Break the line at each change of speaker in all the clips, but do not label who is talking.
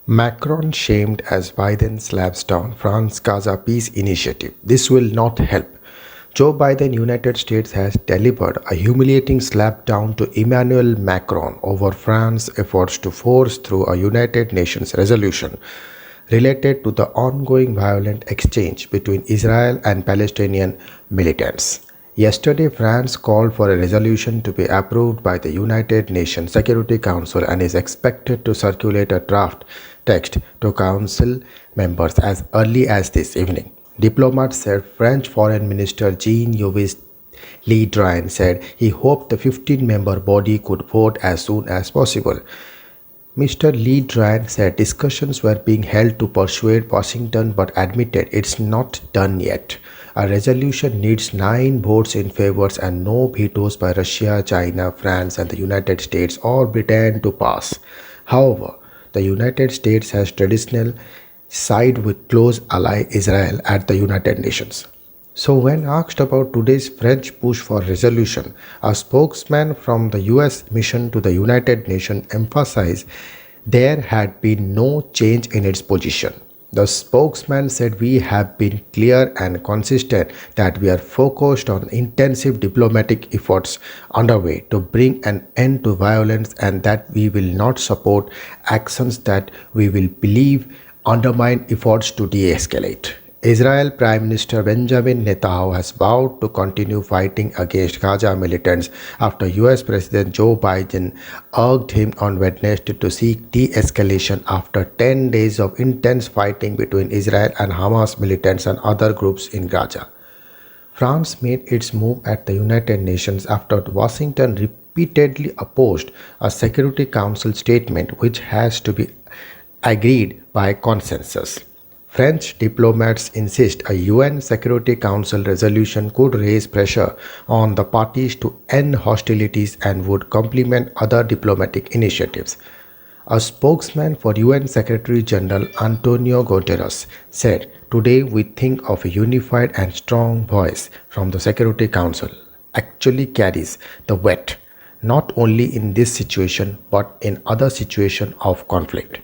Macron shamed as Biden slaps down France's Gaza peace initiative. This will not help. Joe Biden, United States, has delivered a humiliating slapdown to Emmanuel Macron over France's efforts to force through a United Nations resolution related to the ongoing violent exchange between Israel and Palestinian militants. Yesterday, France called for a resolution to be approved by the United Nations Security Council and is expected to circulate a draft text to Council members as early as this evening. Diplomats said French Foreign Minister Jean-Yves Drian said he hoped the 15-member body could vote as soon as possible. Mr. Drian said discussions were being held to persuade Washington but admitted it's not done yet. A resolution needs 9 votes in favor and no vetoes by Russia, China, France and the United States or Britain to pass. However, the United States has traditionally sided with close ally Israel at the United Nations. So when asked about today's French push for resolution, a spokesman from the US mission to the United Nations emphasized there had been no change in its position. The spokesman said we have been clear and consistent that we are focused on intensive diplomatic efforts underway to bring an end to violence and that we will not support actions that we will believe undermine efforts to de-escalate. Israel Prime Minister Benjamin Netanyahu has vowed to continue fighting against Gaza militants after US President Joe Biden urged him on Wednesday to seek de-escalation after 10 days of intense fighting between Israel and Hamas militants and other groups in Gaza. France made its move at the United Nations after Washington repeatedly opposed a Security Council statement which has to be agreed by consensus. French diplomats insist a UN Security Council resolution could raise pressure on the parties to end hostilities and would complement other diplomatic initiatives. A spokesman for UN Secretary General Antonio Guterres said, "Today we think of a unified and strong voice from the Security Council actually carries the weight, not only in this situation but in other situations of conflict."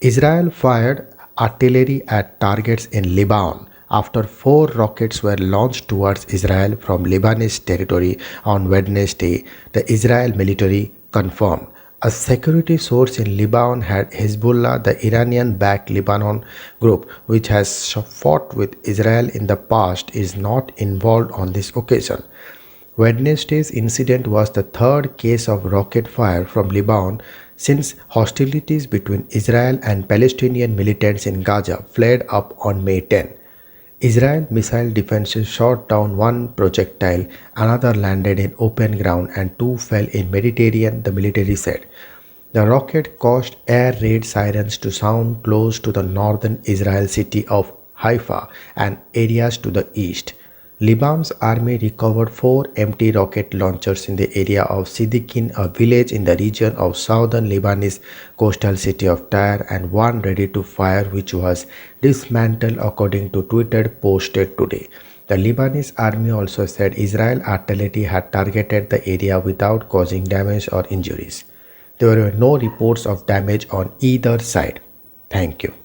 Israel fired artillery at targets in Lebanon after 4 rockets were launched towards Israel from Lebanese territory on Wednesday, the Israel military confirmed. A security source in Lebanon had Hezbollah, the Iranian-backed Lebanon group which has fought with Israel in the past, is not involved on this occasion. Wednesday's incident was the 3rd case of rocket fire from Lebanon since hostilities between Israel and Palestinian militants in Gaza flared up on May 10. Israel missile defenses shot down 1 projectile, another landed in open ground and 2 fell in Mediterranean, the military said. The rocket caused air raid sirens to sound close to the northern Israel city of Haifa and areas to the east. Lebanon's army recovered 4 empty rocket launchers in the area of Sidikin, a village in the region of southern Lebanese coastal city of Tyre, and 1 ready to fire which was dismantled according to Twitter posted today. The Lebanese army also said Israel artillery had targeted the area without causing damage or injuries. There were no reports of damage on either side. Thank you.